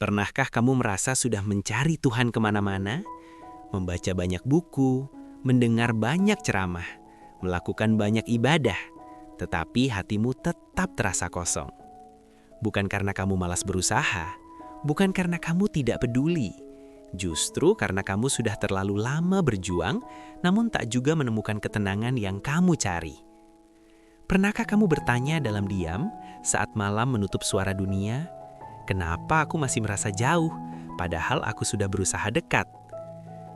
Pernahkah kamu merasa sudah mencari Tuhan kemana-mana? Membaca banyak buku, mendengar banyak ceramah, melakukan banyak ibadah, tetapi hatimu tetap terasa kosong. Bukan karena kamu malas berusaha, bukan karena kamu tidak peduli, justru karena kamu sudah terlalu lama berjuang, namun tak juga menemukan ketenangan yang kamu cari. Pernahkah kamu bertanya dalam diam saat malam menutup suara dunia, "Kenapa aku masih merasa jauh, padahal aku sudah berusaha dekat?"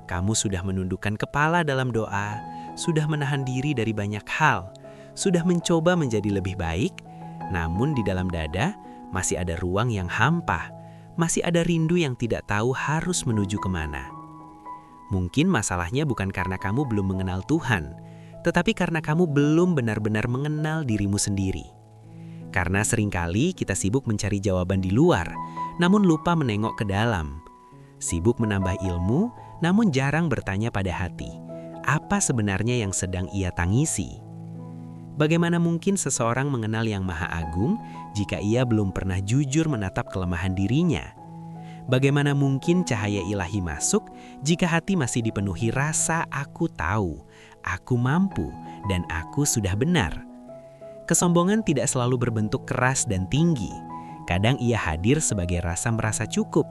Kamu sudah menundukkan kepala dalam doa, sudah menahan diri dari banyak hal, sudah mencoba menjadi lebih baik, namun di dalam dada masih ada ruang yang hampa, masih ada rindu yang tidak tahu harus menuju kemana. Mungkin masalahnya bukan karena kamu belum mengenal Tuhan, tetapi karena kamu belum benar-benar mengenal dirimu sendiri. Karena seringkali kita sibuk mencari jawaban di luar, namun lupa menengok ke dalam. Sibuk menambah ilmu, namun jarang bertanya pada hati, apa sebenarnya yang sedang ia tangisi? Bagaimana mungkin seseorang mengenal Yang Maha Agung jika ia belum pernah jujur menatap kelemahan dirinya? Bagaimana mungkin cahaya ilahi masuk jika hati masih dipenuhi rasa aku tahu, aku mampu, dan aku sudah benar? Kesombongan tidak selalu berbentuk keras dan tinggi. Kadang ia hadir sebagai rasa merasa cukup,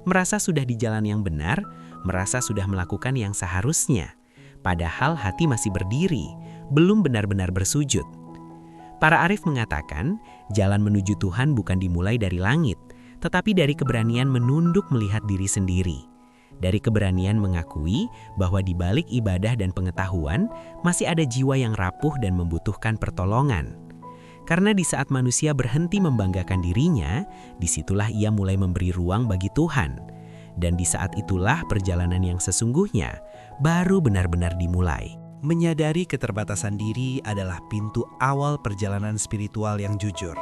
merasa sudah di jalan yang benar, merasa sudah melakukan yang seharusnya. Padahal hati masih berdiri, belum benar-benar bersujud. Para arif mengatakan, jalan menuju Tuhan bukan dimulai dari langit, tetapi dari keberanian menunduk melihat diri sendiri. Dari keberanian mengakui bahwa di balik ibadah dan pengetahuan, masih ada jiwa yang rapuh dan membutuhkan pertolongan. Karena di saat manusia berhenti membanggakan dirinya, disitulah ia mulai memberi ruang bagi Tuhan. Dan di saat itulah perjalanan yang sesungguhnya baru benar-benar dimulai. Menyadari keterbatasan diri adalah pintu awal perjalanan spiritual yang jujur.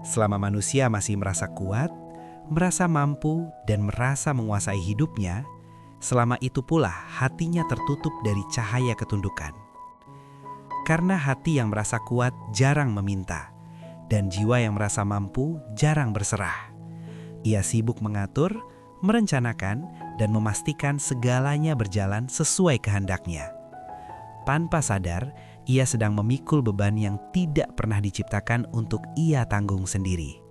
Selama manusia masih merasa kuat, merasa mampu, dan merasa menguasai hidupnya, selama itu pula hatinya tertutup dari cahaya ketundukan. Karena hati yang merasa kuat jarang meminta, dan jiwa yang merasa mampu jarang berserah. Ia sibuk mengatur, merencanakan, dan memastikan segalanya berjalan sesuai kehendaknya. Tanpa sadar, ia sedang memikul beban yang tidak pernah diciptakan untuk ia tanggung sendiri.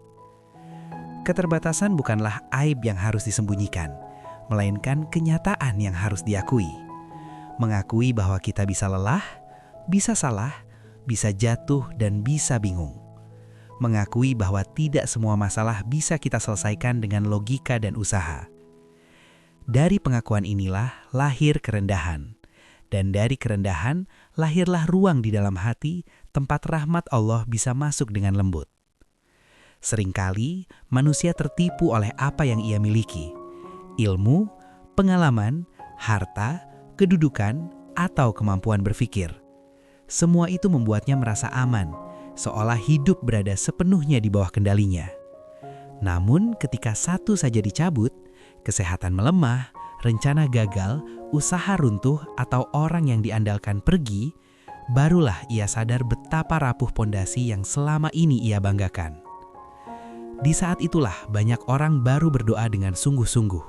Keterbatasan bukanlah aib yang harus disembunyikan, melainkan kenyataan yang harus diakui. Mengakui bahwa kita bisa lelah, bisa salah, bisa jatuh, dan bisa bingung. Mengakui bahwa tidak semua masalah bisa kita selesaikan dengan logika dan usaha. Dari pengakuan inilah lahir kerendahan. Dan dari kerendahan lahirlah ruang di dalam hati tempat rahmat Allah bisa masuk dengan lembut. Seringkali manusia tertipu oleh apa yang ia miliki, ilmu, pengalaman, harta, kedudukan, atau kemampuan berpikir. Semua itu membuatnya merasa aman, seolah hidup berada sepenuhnya di bawah kendalinya. Namun ketika satu saja dicabut, kesehatan melemah, rencana gagal, usaha runtuh, atau orang yang diandalkan pergi, barulah ia sadar betapa rapuh pondasi yang selama ini ia banggakan. Di saat itulah banyak orang baru berdoa dengan sungguh-sungguh.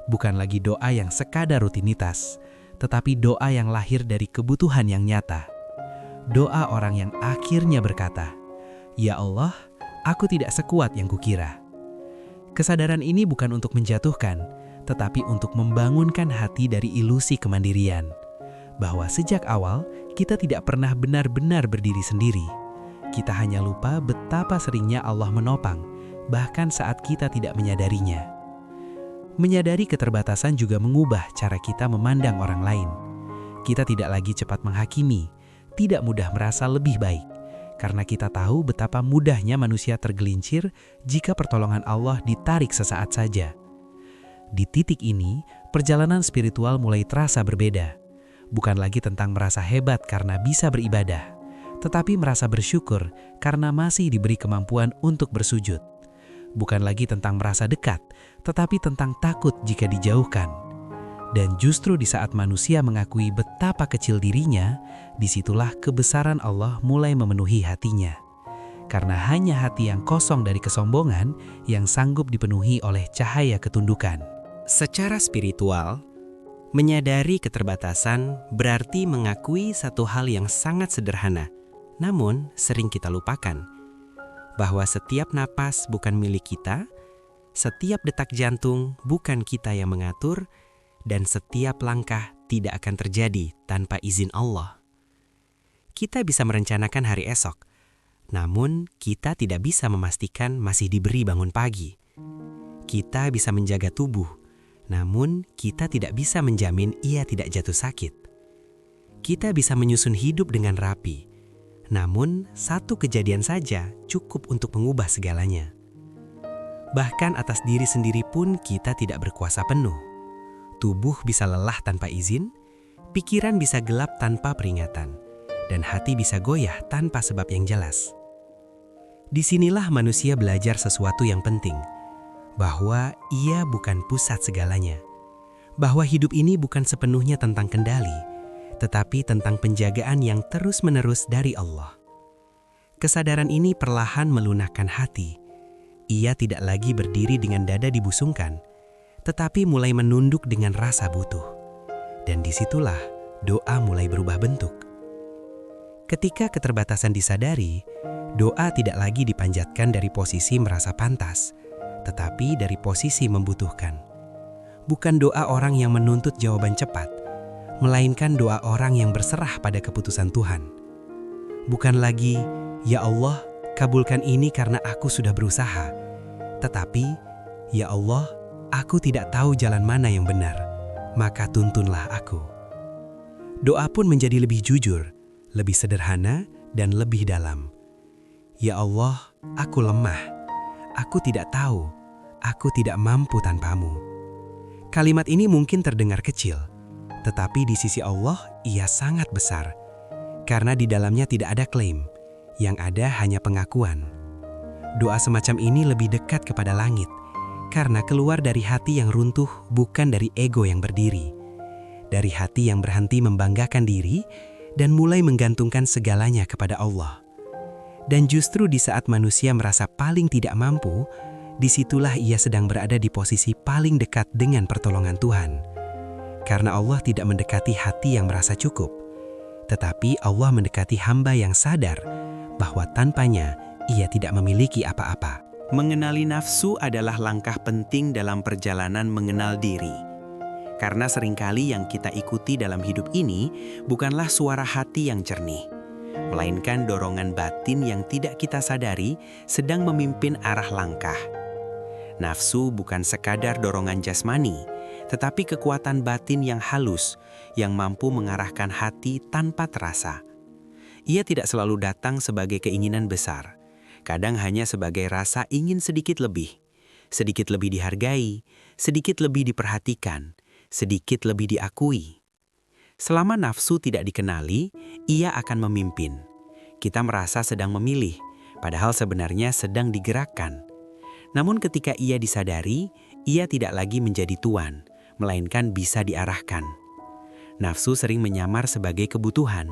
Bukan lagi doa yang sekadar rutinitas, tetapi doa yang lahir dari kebutuhan yang nyata. Doa orang yang akhirnya berkata, "Ya Allah, aku tidak sekuat yang kukira." Kesadaran ini bukan untuk menjatuhkan, tetapi untuk membangunkan hati dari ilusi kemandirian. Bahwa sejak awal, kita tidak pernah benar-benar berdiri sendiri. Kita hanya lupa betapa seringnya Allah menopang, bahkan saat kita tidak menyadarinya. Menyadari keterbatasan juga mengubah cara kita memandang orang lain. Kita tidak lagi cepat menghakimi, tidak mudah merasa lebih baik, karena kita tahu betapa mudahnya manusia tergelincir jika pertolongan Allah ditarik sesaat saja. Di titik ini, perjalanan spiritual mulai terasa berbeda. Bukan lagi tentang merasa hebat karena bisa beribadah, tetapi merasa bersyukur karena masih diberi kemampuan untuk bersujud. Bukan lagi tentang merasa dekat, tetapi tentang takut jika dijauhkan. Dan justru di saat manusia mengakui betapa kecil dirinya, disitulah kebesaran Allah mulai memenuhi hatinya. karena hanya hati yang kosong dari kesombongan yang sanggup dipenuhi oleh cahaya ketundukan. Secara spiritual, menyadari keterbatasan berarti mengakui satu hal yang sangat sederhana, namun sering kita lupakan, bahwa setiap napas bukan milik kita, setiap detak jantung bukan kita yang mengatur, dan setiap langkah tidak akan terjadi tanpa izin Allah. Kita bisa merencanakan hari esok, namun kita tidak bisa memastikan masih diberi bangun pagi. Kita bisa menjaga tubuh, namun kita tidak bisa menjamin ia tidak jatuh sakit. Kita bisa menyusun hidup dengan rapi, namun satu kejadian saja cukup untuk mengubah segalanya. Bahkan atas diri sendiri pun kita tidak berkuasa penuh. Tubuh bisa lelah tanpa izin, pikiran bisa gelap tanpa peringatan, dan hati bisa goyah tanpa sebab yang jelas. Disinilah manusia belajar sesuatu yang penting, bahwa ia bukan pusat segalanya, bahwa hidup ini bukan sepenuhnya tentang kendali, tetapi tentang penjagaan yang terus-menerus dari Allah. Kesadaran ini perlahan melunakkan hati. Ia tidak lagi berdiri dengan dada dibusungkan, tetapi mulai menunduk dengan rasa butuh. Dan disitulah doa mulai berubah bentuk. Ketika keterbatasan disadari, doa tidak lagi dipanjatkan dari posisi merasa pantas, tetapi dari posisi membutuhkan. Bukan doa orang yang menuntut jawaban cepat, melainkan doa orang yang berserah pada keputusan Tuhan. Bukan lagi, "Ya Allah, kabulkan ini karena aku sudah berusaha," tetapi, "Ya Allah, aku tidak tahu jalan mana yang benar, maka tuntunlah aku." Doa pun menjadi lebih jujur, lebih sederhana, dan lebih dalam. "Ya Allah, aku lemah. Aku tidak tahu. Aku tidak mampu tanpamu." Kalimat ini mungkin terdengar kecil, tetapi di sisi Allah ia sangat besar. Karena di dalamnya tidak ada klaim, yang ada hanya pengakuan. Doa semacam ini lebih dekat kepada langit, karena keluar dari hati yang runtuh, bukan dari ego yang berdiri. Dari hati yang berhenti membanggakan diri, dan mulai menggantungkan segalanya kepada Allah. Dan justru di saat manusia merasa paling tidak mampu, disitulah ia sedang berada di posisi paling dekat dengan pertolongan Tuhan. Karena Allah tidak mendekati hati yang merasa cukup, tetapi Allah mendekati hamba yang sadar bahwa tanpanya ia tidak memiliki apa-apa. Mengenali nafsu adalah langkah penting dalam perjalanan mengenal diri. Karena seringkali yang kita ikuti dalam hidup ini bukanlah suara hati yang jernih, melainkan dorongan batin yang tidak kita sadari sedang memimpin arah langkah. Nafsu bukan sekadar dorongan jasmani, tetapi kekuatan batin yang halus yang mampu mengarahkan hati tanpa terasa. Ia tidak selalu datang sebagai keinginan besar, kadang hanya sebagai rasa ingin sedikit lebih dihargai, sedikit lebih diperhatikan, sedikit lebih diakui. Selama nafsu tidak dikenali, ia akan memimpin. Kita merasa sedang memilih, padahal sebenarnya sedang digerakkan. Namun ketika ia disadari, ia tidak lagi menjadi tuan, melainkan bisa diarahkan. Nafsu sering menyamar sebagai kebutuhan.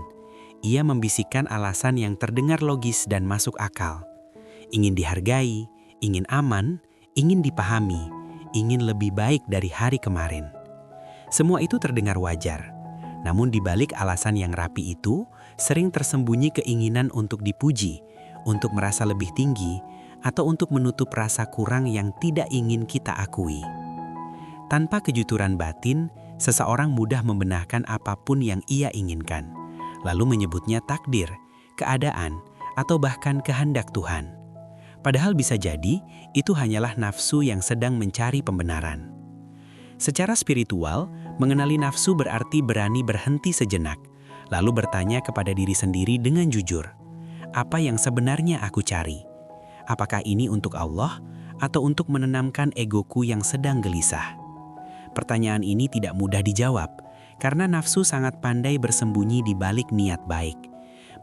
Ia membisikkan alasan yang terdengar logis dan masuk akal. Ingin dihargai, ingin aman, ingin dipahami, ingin lebih baik dari hari kemarin. Semua itu terdengar wajar, namun di balik alasan yang rapi itu, sering tersembunyi keinginan untuk dipuji, untuk merasa lebih tinggi, atau untuk menutup rasa kurang yang tidak ingin kita akui. Tanpa kejujuran batin, seseorang mudah membenahkan apapun yang ia inginkan, lalu menyebutnya takdir, keadaan, atau bahkan kehendak Tuhan. Padahal bisa jadi, itu hanyalah nafsu yang sedang mencari pembenaran. Secara spiritual, mengenali nafsu berarti berani berhenti sejenak, lalu bertanya kepada diri sendiri dengan jujur, apa yang sebenarnya aku cari? Apakah ini untuk Allah atau untuk menenangkan egoku yang sedang gelisah? Pertanyaan ini tidak mudah dijawab, karena nafsu sangat pandai bersembunyi di balik niat baik.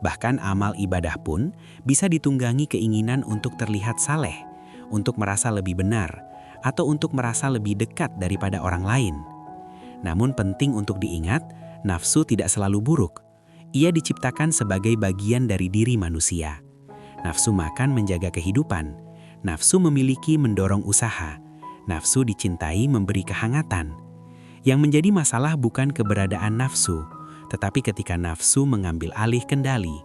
Bahkan amal ibadah pun bisa ditunggangi keinginan untuk terlihat saleh, untuk merasa lebih benar, atau untuk merasa lebih dekat daripada orang lain. Namun penting untuk diingat, nafsu tidak selalu buruk. Ia diciptakan sebagai bagian dari diri manusia. Nafsu makan menjaga kehidupan. Nafsu memiliki mendorong usaha. Nafsu dicintai memberi kehangatan. Yang menjadi masalah bukan keberadaan nafsu, tetapi ketika nafsu mengambil alih kendali.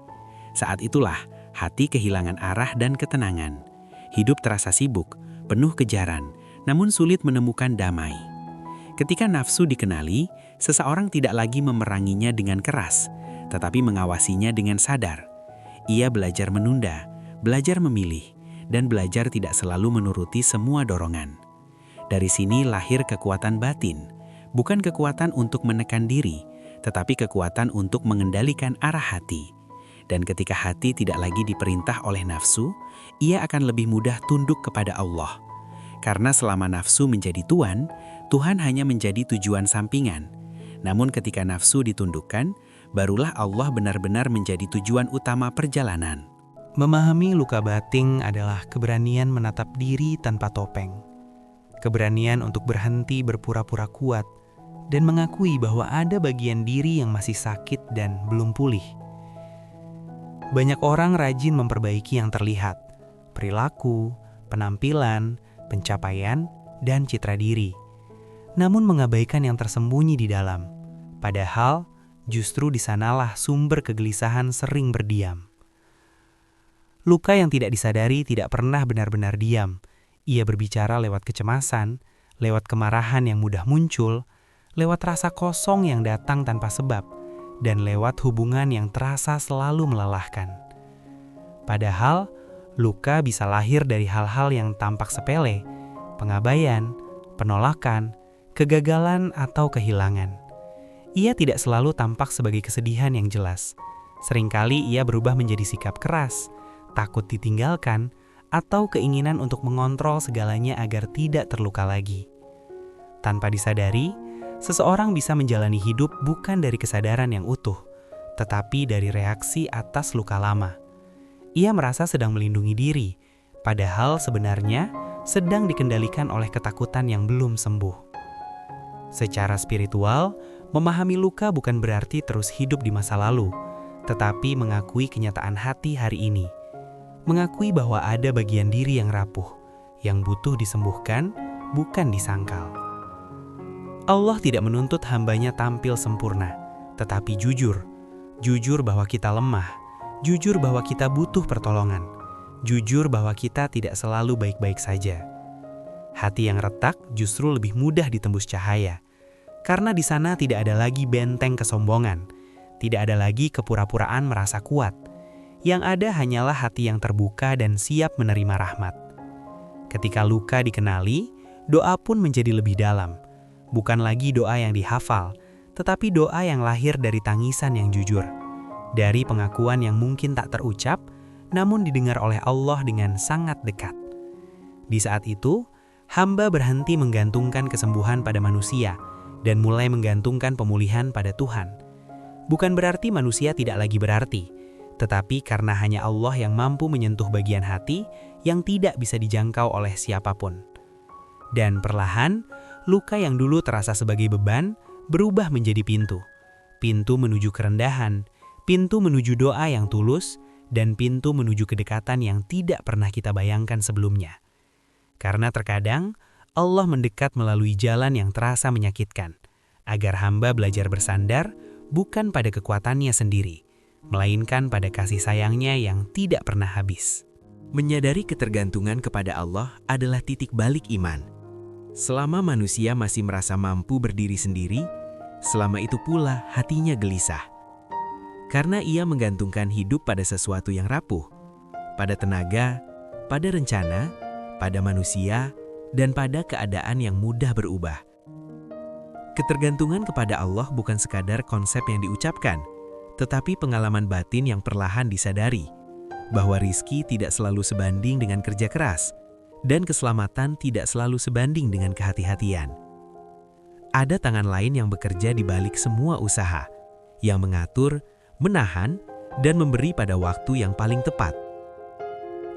Saat itulah hati kehilangan arah dan ketenangan. Hidup terasa sibuk, penuh kejaran, namun sulit menemukan damai. Ketika nafsu dikenali, seseorang tidak lagi memeranginya dengan keras, tetapi mengawasinya dengan sadar. Ia belajar menunda, belajar memilih, dan belajar tidak selalu menuruti semua dorongan. Dari sini lahir kekuatan batin, bukan kekuatan untuk menekan diri, tetapi kekuatan untuk mengendalikan arah hati. Dan ketika hati tidak lagi diperintah oleh nafsu, ia akan lebih mudah tunduk kepada Allah. Karena selama nafsu menjadi tuan, Tuhan hanya menjadi tujuan sampingan. Namun ketika nafsu ditundukkan, barulah Allah benar-benar menjadi tujuan utama perjalanan. Memahami luka batin adalah keberanian menatap diri tanpa topeng. Keberanian untuk berhenti berpura-pura kuat dan mengakui bahwa ada bagian diri yang masih sakit dan belum pulih. Banyak orang rajin memperbaiki yang terlihat, perilaku, penampilan, pencapaian, dan citra diri. Namun mengabaikan yang tersembunyi di dalam. Padahal justru di sanalah sumber kegelisahan sering berdiam. Luka yang tidak disadari tidak pernah benar-benar diam. Ia berbicara lewat kecemasan, lewat kemarahan yang mudah muncul, lewat rasa kosong yang datang tanpa sebab, dan lewat hubungan yang terasa selalu melelahkan. Padahal, luka bisa lahir dari hal-hal yang tampak sepele, pengabaian, penolakan, kegagalan, atau kehilangan. Ia tidak selalu tampak sebagai kesedihan yang jelas. Seringkali ia berubah menjadi sikap keras, takut ditinggalkan, atau keinginan untuk mengontrol segalanya agar tidak terluka lagi. Tanpa disadari, seseorang bisa menjalani hidup bukan dari kesadaran yang utuh, tetapi dari reaksi atas luka lama. Ia merasa sedang melindungi diri, padahal sebenarnya sedang dikendalikan oleh ketakutan yang belum sembuh. Secara spiritual, memahami luka bukan berarti terus hidup di masa lalu, tetapi mengakui kenyataan hati hari ini. Mengakui bahwa ada bagian diri yang rapuh, yang butuh disembuhkan, bukan disangkal. Allah tidak menuntut hambanya tampil sempurna, tetapi jujur. Jujur bahwa kita lemah, jujur bahwa kita butuh pertolongan, jujur bahwa kita tidak selalu baik-baik saja. Hati yang retak justru lebih mudah ditembus cahaya, karena di sana tidak ada lagi benteng kesombongan, tidak ada lagi kepura-puraan merasa kuat. Yang ada hanyalah hati yang terbuka dan siap menerima rahmat. Ketika luka dikenali, doa pun menjadi lebih dalam. Bukan lagi doa yang dihafal, tetapi doa yang lahir dari tangisan yang jujur. Dari pengakuan yang mungkin tak terucap, namun didengar oleh Allah dengan sangat dekat. Di saat itu, hamba berhenti menggantungkan kesembuhan pada manusia dan mulai menggantungkan pemulihan pada Tuhan. Bukan berarti manusia tidak lagi berarti, tetapi karena hanya Allah yang mampu menyentuh bagian hati yang tidak bisa dijangkau oleh siapapun. Dan perlahan, luka yang dulu terasa sebagai beban berubah menjadi pintu. Pintu menuju kerendahan, pintu menuju doa yang tulus, dan pintu menuju kedekatan yang tidak pernah kita bayangkan sebelumnya. Karena terkadang, Allah mendekat melalui jalan yang terasa menyakitkan, agar hamba belajar bersandar bukan pada kekuatannya sendiri, melainkan pada kasih sayangnya yang tidak pernah habis. Menyadari ketergantungan kepada Allah adalah titik balik iman. Selama manusia masih merasa mampu berdiri sendiri, selama itu pula hatinya gelisah. Karena ia menggantungkan hidup pada sesuatu yang rapuh, pada tenaga, pada rencana, pada manusia, dan pada keadaan yang mudah berubah. Ketergantungan kepada Allah bukan sekadar konsep yang diucapkan, tetapi pengalaman batin yang perlahan disadari, bahwa rizki tidak selalu sebanding dengan kerja keras, dan keselamatan tidak selalu sebanding dengan kehati-hatian. Ada tangan lain yang bekerja di balik semua usaha, yang mengatur, menahan, dan memberi pada waktu yang paling tepat.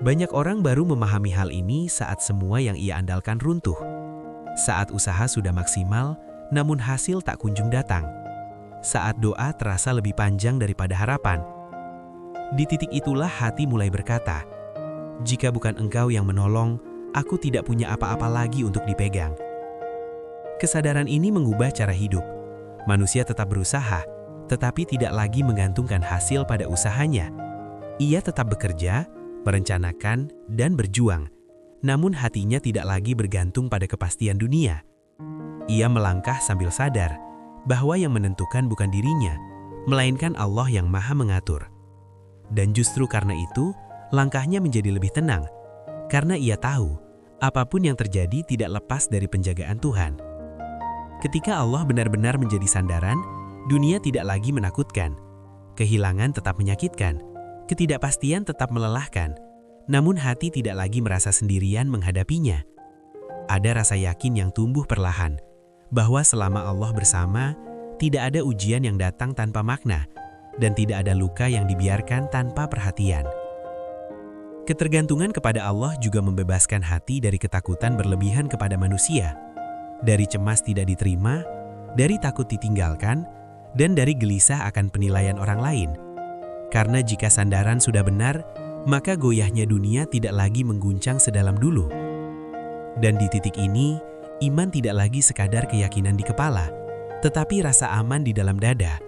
Banyak orang baru memahami hal ini saat semua yang ia andalkan runtuh. Saat usaha sudah maksimal, namun hasil tak kunjung datang. Saat doa terasa lebih panjang daripada harapan. Di titik itulah hati mulai berkata, "Jika bukan Engkau yang menolong, aku tidak punya apa-apa lagi untuk dipegang." Kesadaran ini mengubah cara hidup. Manusia tetap berusaha, tetapi tidak lagi menggantungkan hasil pada usahanya. Ia tetap bekerja, merencanakan, dan berjuang. Namun hatinya tidak lagi bergantung pada kepastian dunia. Ia melangkah sambil sadar bahwa yang menentukan bukan dirinya, melainkan Allah yang Maha Mengatur. Dan justru karena itu, langkahnya menjadi lebih tenang, karena ia tahu apapun yang terjadi tidak lepas dari penjagaan Tuhan. Ketika Allah benar-benar menjadi sandaran, dunia tidak lagi menakutkan. Kehilangan tetap menyakitkan, ketidakpastian tetap melelahkan, namun hati tidak lagi merasa sendirian menghadapinya. Ada rasa yakin yang tumbuh perlahan, bahwa selama Allah bersama, tidak ada ujian yang datang tanpa makna, dan tidak ada luka yang dibiarkan tanpa perhatian. Ketergantungan kepada Allah juga membebaskan hati dari ketakutan berlebihan kepada manusia, dari cemas tidak diterima, dari takut ditinggalkan, dan dari gelisah akan penilaian orang lain. Karena jika sandaran sudah benar, maka goyahnya dunia tidak lagi mengguncang sedalam dulu. Dan di titik ini, iman tidak lagi sekadar keyakinan di kepala, tetapi rasa aman di dalam dada.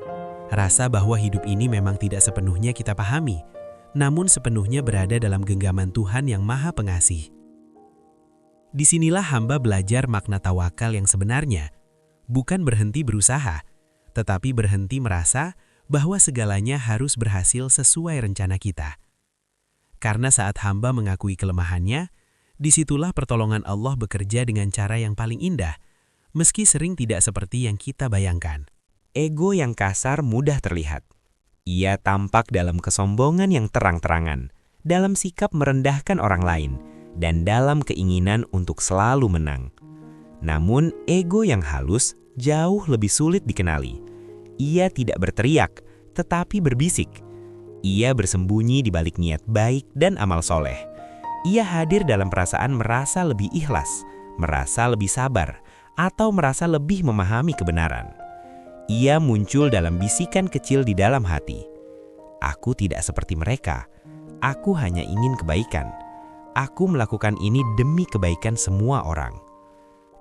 Rasa bahwa hidup ini memang tidak sepenuhnya kita pahami, namun sepenuhnya berada dalam genggaman Tuhan yang Maha Pengasih. Disinilah hamba belajar makna tawakal yang sebenarnya, bukan berhenti berusaha, tetapi berhenti merasa bahwa segalanya harus berhasil sesuai rencana kita. Karena saat hamba mengakui kelemahannya, disitulah pertolongan Allah bekerja dengan cara yang paling indah, meski sering tidak seperti yang kita bayangkan. Ego yang kasar mudah terlihat. Ia tampak dalam kesombongan yang terang-terangan, dalam sikap merendahkan orang lain, dan dalam keinginan untuk selalu menang. Namun, ego yang halus jauh lebih sulit dikenali. Ia tidak berteriak, tetapi berbisik. Ia bersembunyi di balik niat baik dan amal soleh. Ia hadir dalam perasaan merasa lebih ikhlas, merasa lebih sabar, atau merasa lebih memahami kebenaran. Ia muncul dalam bisikan kecil di dalam hati. Aku tidak seperti mereka. Aku hanya ingin kebaikan. Aku melakukan ini demi kebaikan semua orang.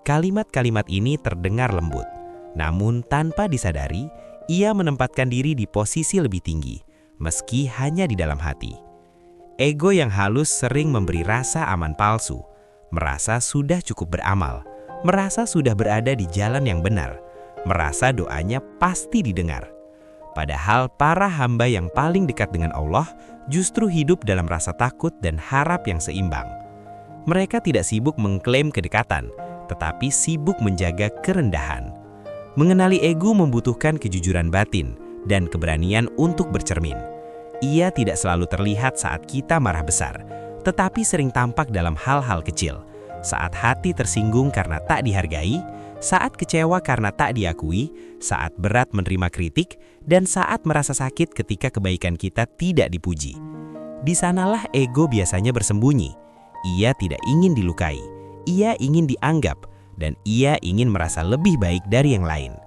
Kalimat-kalimat ini terdengar lembut, namun tanpa disadari, ia menempatkan diri di posisi lebih tinggi, meski hanya di dalam hati. Ego yang halus sering memberi rasa aman palsu, merasa sudah cukup beramal, merasa sudah berada di jalan yang benar, merasa doanya pasti didengar. Padahal para hamba yang paling dekat dengan Allah justru hidup dalam rasa takut dan harap yang seimbang. Mereka tidak sibuk mengklaim kedekatan, tetapi sibuk menjaga kerendahan. Mengenali ego membutuhkan kejujuran batin dan keberanian untuk bercermin. Ia tidak selalu terlihat saat kita marah besar, tetapi sering tampak dalam hal-hal kecil. Saat hati tersinggung karena tak dihargai, saat kecewa karena tak diakui, saat berat menerima kritik, dan saat merasa sakit ketika kebaikan kita tidak dipuji. Di sanalah ego biasanya bersembunyi. Ia tidak ingin dilukai, ia ingin dianggap, dan ia ingin merasa lebih baik dari yang lain.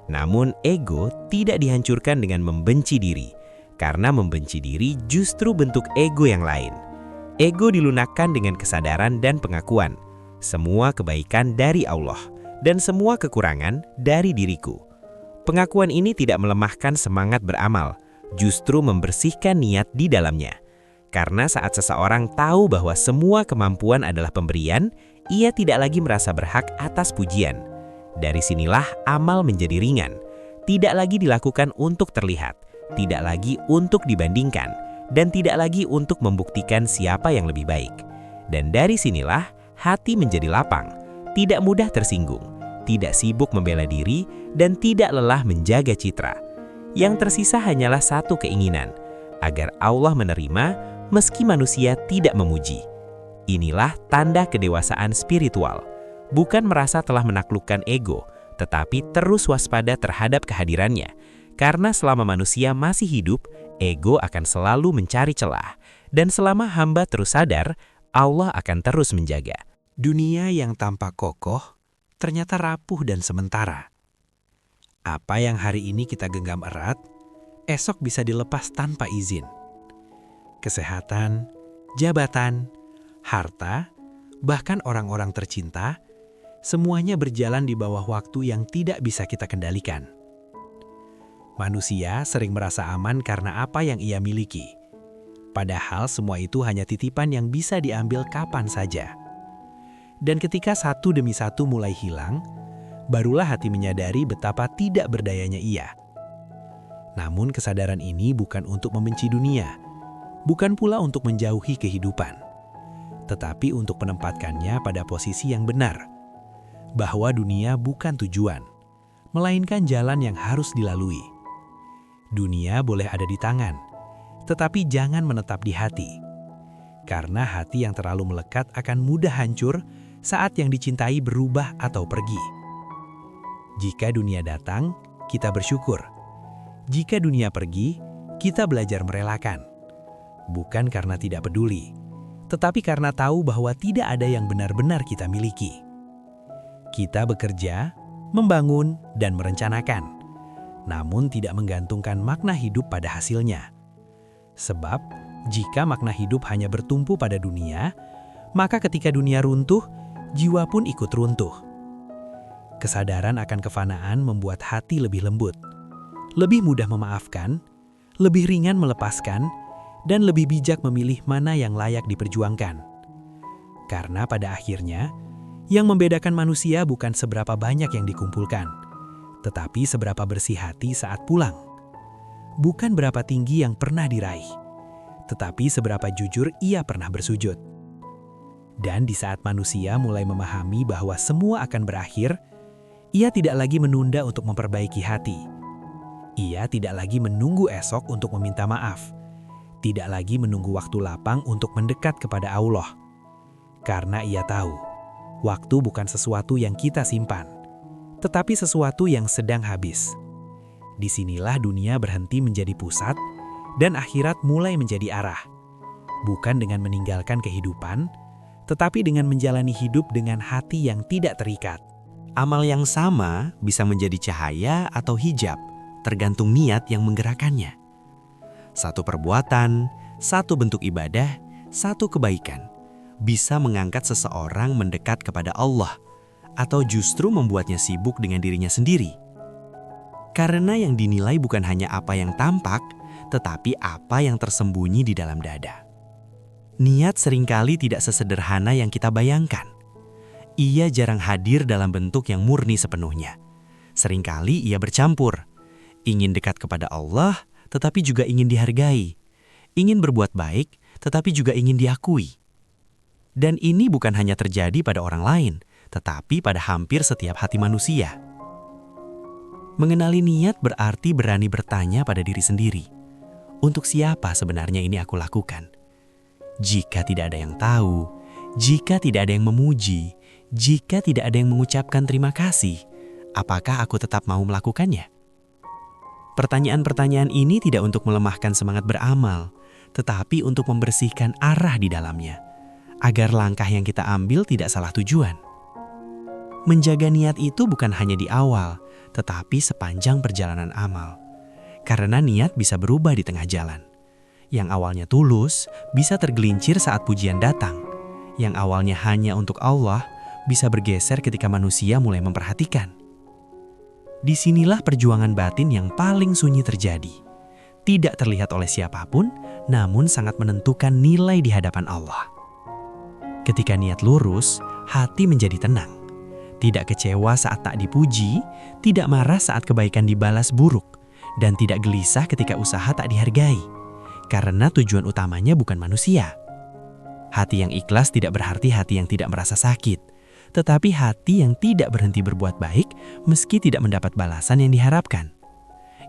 Namun ego tidak dihancurkan dengan membenci diri, karena membenci diri justru bentuk ego yang lain. Ego dilunakkan dengan kesadaran dan pengakuan. Semua kebaikan dari Allah, dan semua kekurangan dari diriku. Pengakuan ini tidak melemahkan semangat beramal, justru membersihkan niat di dalamnya. Karena saat seseorang tahu bahwa semua kemampuan adalah pemberian, ia tidak lagi merasa berhak atas pujian. Dari sinilah amal menjadi ringan, tidak lagi dilakukan untuk terlihat, tidak lagi untuk dibandingkan, dan tidak lagi untuk membuktikan siapa yang lebih baik. Dan dari sinilah hati menjadi lapang, tidak mudah tersinggung, tidak sibuk membela diri, dan tidak lelah menjaga citra. Yang tersisa hanyalah satu keinginan, agar Allah menerima meski manusia tidak memuji. Inilah tanda kedewasaan spiritual, bukan merasa telah menaklukkan ego, tetapi terus waspada terhadap kehadirannya. Karena selama manusia masih hidup, ego akan selalu mencari celah, dan selama hamba terus sadar, Allah akan terus menjaga. Dunia yang tampak kokoh ternyata rapuh dan sementara. Apa yang hari ini kita genggam erat, esok bisa dilepas tanpa izin. kesehatan, jabatan, harta, bahkan orang-orang tercinta, semuanya berjalan di bawah waktu yang tidak bisa kita kendalikan. Manusia sering merasa aman karena apa yang ia miliki. Padahal semua itu hanya titipan yang bisa diambil kapan saja. Dan ketika satu demi satu mulai hilang, barulah hati menyadari betapa tidak berdayanya ia. Namun kesadaran ini bukan untuk membenci dunia, bukan pula untuk menjauhi kehidupan, tetapi untuk menempatkannya pada posisi yang benar, bahwa dunia bukan tujuan, melainkan jalan yang harus dilalui. Dunia boleh ada di tangan, tetapi jangan menetap di hati, karena hati yang terlalu melekat akan mudah hancur saat yang dicintai berubah atau pergi. Jika dunia datang, kita bersyukur. Jika dunia pergi, kita belajar merelakan. Bukan karena tidak peduli, tetapi karena tahu bahwa tidak ada yang benar-benar kita miliki. Kita bekerja, membangun, dan merencanakan, namun tidak menggantungkan makna hidup pada hasilnya. Sebab, jika makna hidup hanya bertumpu pada dunia, maka ketika dunia runtuh, jiwa pun ikut runtuh. Kesadaran akan kefanaan membuat hati lebih lembut, lebih mudah memaafkan, lebih ringan melepaskan, dan lebih bijak memilih mana yang layak diperjuangkan. Karena pada akhirnya, yang membedakan manusia bukan seberapa banyak yang dikumpulkan, tetapi seberapa bersih hati saat pulang. Bukan berapa tinggi yang pernah diraih, tetapi seberapa jujur ia pernah bersujud. Dan di saat manusia mulai memahami bahwa semua akan berakhir, ia tidak lagi menunda untuk memperbaiki hati. Ia tidak lagi menunggu esok untuk meminta maaf. Tidak lagi menunggu waktu lapang untuk mendekat kepada Allah. Karena ia tahu, waktu bukan sesuatu yang kita simpan, tetapi sesuatu yang sedang habis. Disinilah dunia berhenti menjadi pusat, dan akhirat mulai menjadi arah. Bukan dengan meninggalkan kehidupan, tetapi dengan menjalani hidup dengan hati yang tidak terikat. Amal yang sama bisa menjadi cahaya atau hijab, tergantung niat yang menggerakkannya. Satu perbuatan, satu bentuk ibadah, satu kebaikan bisa mengangkat seseorang mendekat kepada Allah, atau justru membuatnya sibuk dengan dirinya sendiri. Karena yang dinilai bukan hanya apa yang tampak, tetapi apa yang tersembunyi di dalam dada. Niat seringkali tidak sesederhana yang kita bayangkan. Ia jarang hadir dalam bentuk yang murni sepenuhnya. Seringkali ia bercampur. Ingin dekat kepada Allah, tetapi juga ingin dihargai. Ingin berbuat baik, tetapi juga ingin diakui. Dan ini bukan hanya terjadi pada orang lain, tetapi pada hampir setiap hati manusia. Mengenali niat berarti berani bertanya pada diri sendiri, untuk siapa sebenarnya ini aku lakukan? Jika tidak ada yang tahu, jika tidak ada yang memuji, jika tidak ada yang mengucapkan terima kasih, apakah aku tetap mau melakukannya? Pertanyaan-pertanyaan ini tidak untuk melemahkan semangat beramal, tetapi untuk membersihkan arah di dalamnya, agar langkah yang kita ambil tidak salah tujuan. Menjaga niat itu bukan hanya di awal, tetapi sepanjang perjalanan amal. Karena niat bisa berubah di tengah jalan. Yang awalnya tulus, bisa tergelincir saat pujian datang. Yang awalnya hanya untuk Allah, bisa bergeser ketika manusia mulai memperhatikan. Disinilah perjuangan batin yang paling sunyi terjadi. Tidak terlihat oleh siapapun, namun sangat menentukan nilai di hadapan Allah. Ketika niat lurus, hati menjadi tenang. Tidak kecewa saat tak dipuji, tidak marah saat kebaikan dibalas buruk, dan tidak gelisah ketika usaha tak dihargai. Karena tujuan utamanya bukan manusia. Hati yang ikhlas tidak berarti hati yang tidak merasa sakit, tetapi hati yang tidak berhenti berbuat baik meski tidak mendapat balasan yang diharapkan.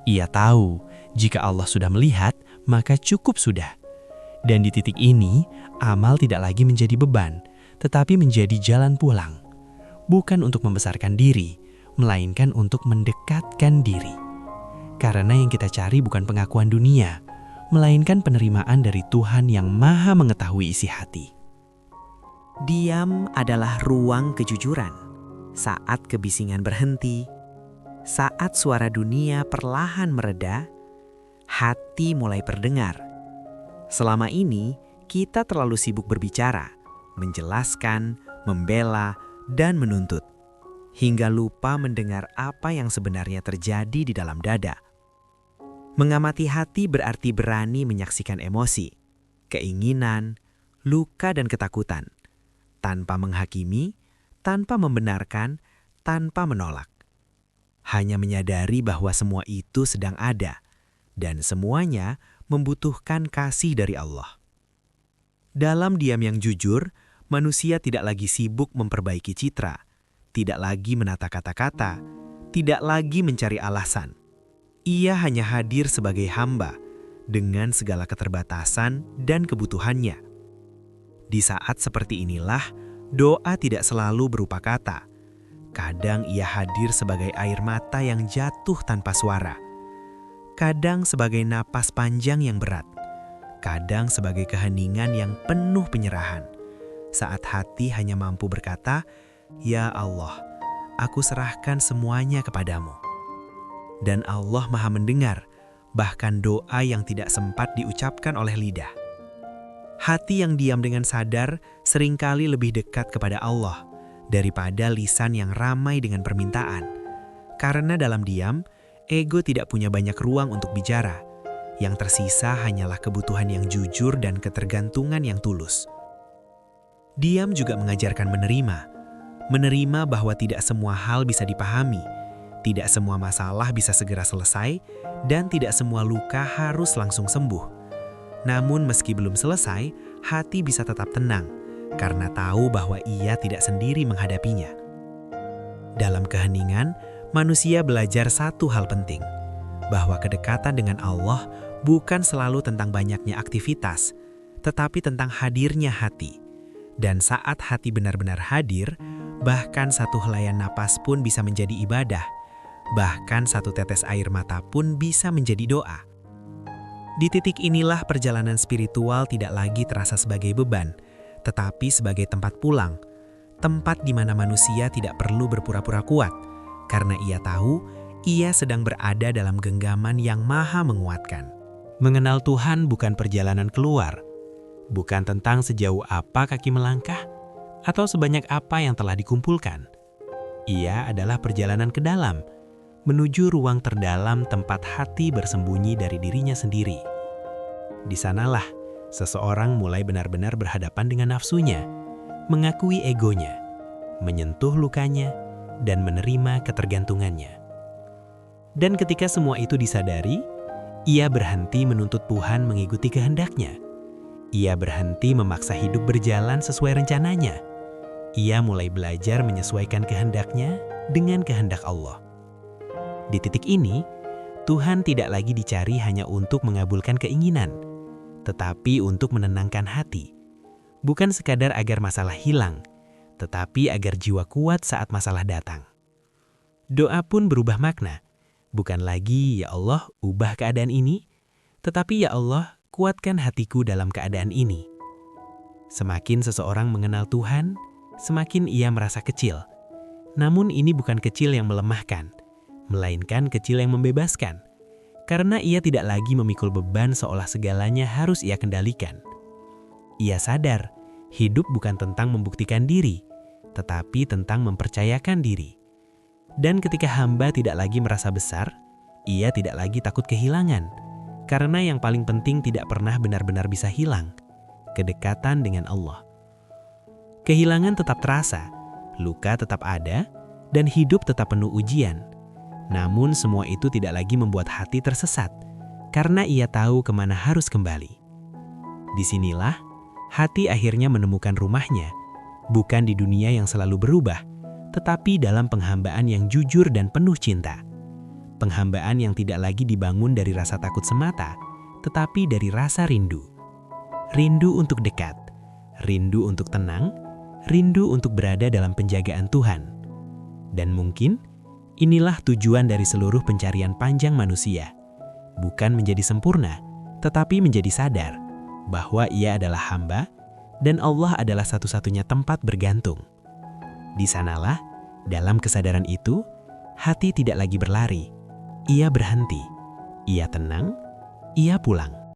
Ia tahu, jika Allah sudah melihat, maka cukup sudah. Dan di titik ini, amal tidak lagi menjadi beban, tetapi menjadi jalan pulang. Bukan untuk membesarkan diri, melainkan untuk mendekatkan diri. Karena yang kita cari bukan pengakuan dunia, melainkan penerimaan dari Tuhan yang Maha mengetahui isi hati. Diam adalah ruang kejujuran. Saat kebisingan berhenti, saat suara dunia perlahan mereda, hati mulai terdengar. Selama ini, kita terlalu sibuk berbicara, menjelaskan, membela, dan menuntut, hingga lupa mendengar apa yang sebenarnya terjadi di dalam dada. Mengamati hati berarti berani menyaksikan emosi, keinginan, luka dan ketakutan, tanpa menghakimi, tanpa membenarkan, tanpa menolak. Hanya menyadari bahwa semua itu sedang ada, dan semuanya membutuhkan kasih dari Allah. Dalam diam yang jujur, manusia tidak lagi sibuk memperbaiki citra, tidak lagi menata kata-kata, tidak lagi mencari alasan. Ia hanya hadir sebagai hamba dengan segala keterbatasan dan kebutuhannya. Di saat seperti inilah, doa tidak selalu berupa kata. Kadang ia hadir sebagai air mata yang jatuh tanpa suara. Kadang sebagai napas panjang yang berat. Kadang sebagai keheningan yang penuh penyerahan. Saat hati hanya mampu berkata, "Ya Allah, aku serahkan semuanya kepadamu." Dan Allah Maha mendengar, bahkan doa yang tidak sempat diucapkan oleh lidah. Hati yang diam dengan sadar seringkali lebih dekat kepada Allah daripada lisan yang ramai dengan permintaan. Karena dalam diam, ego tidak punya banyak ruang untuk bicara. Yang tersisa hanyalah kebutuhan yang jujur dan ketergantungan yang tulus. Diam juga mengajarkan menerima. Menerima bahwa tidak semua hal bisa dipahami, tidak semua masalah bisa segera selesai, dan tidak semua luka harus langsung sembuh. Namun meski belum selesai, hati bisa tetap tenang, karena tahu bahwa ia tidak sendiri menghadapinya. Dalam keheningan, manusia belajar satu hal penting, bahwa kedekatan dengan Allah bukan selalu tentang banyaknya aktivitas, tetapi tentang hadirnya hati. Dan saat hati benar-benar hadir, bahkan satu helaian napas pun bisa menjadi ibadah. Bahkan satu tetes air mata pun bisa menjadi doa. Di titik inilah perjalanan spiritual tidak lagi terasa sebagai beban, tetapi sebagai tempat pulang. Tempat di mana manusia tidak perlu berpura-pura kuat, karena ia tahu ia sedang berada dalam genggaman yang maha menguatkan. Mengenal Tuhan bukan perjalanan keluar, bukan tentang sejauh apa kaki melangkah, atau sebanyak apa yang telah dikumpulkan. Ia adalah perjalanan ke dalam, menuju ruang terdalam tempat hati bersembunyi dari dirinya sendiri. Di sanalah seseorang mulai benar-benar berhadapan dengan nafsunya, mengakui egonya, menyentuh lukanya, dan menerima ketergantungannya. Dan ketika semua itu disadari, ia berhenti menuntut Tuhan mengikuti kehendaknya. Ia berhenti memaksa hidup berjalan sesuai rencananya. Ia mulai belajar menyesuaikan kehendaknya dengan kehendak Allah. Di titik ini, Tuhan tidak lagi dicari hanya untuk mengabulkan keinginan, tetapi untuk menenangkan hati. Bukan sekadar agar masalah hilang, tetapi agar jiwa kuat saat masalah datang. Doa pun berubah makna, bukan lagi "Ya Allah, ubah keadaan ini", tetapi "Ya Allah, kuatkan hatiku dalam keadaan ini". Semakin seseorang mengenal Tuhan, semakin ia merasa kecil. Namun ini bukan kecil yang melemahkan, melainkan kecil yang membebaskan. Karena ia tidak lagi memikul beban seolah segalanya harus ia kendalikan. Ia sadar, hidup bukan tentang membuktikan diri, tetapi tentang mempercayakan diri. Dan ketika hamba tidak lagi merasa besar, ia tidak lagi takut kehilangan. Karena yang paling penting tidak pernah benar-benar bisa hilang, kedekatan dengan Allah. Kehilangan tetap terasa, luka tetap ada, dan hidup tetap penuh ujian. Namun semua itu tidak lagi membuat hati tersesat, karena ia tahu kemana harus kembali. Disinilah, hati akhirnya menemukan rumahnya, bukan di dunia yang selalu berubah, tetapi dalam penghambaan yang jujur dan penuh cinta. Penghambaan yang tidak lagi dibangun dari rasa takut semata, tetapi dari rasa rindu. Rindu untuk dekat, rindu untuk tenang, rindu untuk berada dalam penjagaan Tuhan. Dan mungkin, inilah tujuan dari seluruh pencarian panjang manusia. Bukan menjadi sempurna, tetapi menjadi sadar bahwa ia adalah hamba dan Allah adalah satu-satunya tempat bergantung. Di sanalah, dalam kesadaran itu, hati tidak lagi berlari. Ia berhenti, ia tenang, ia pulang.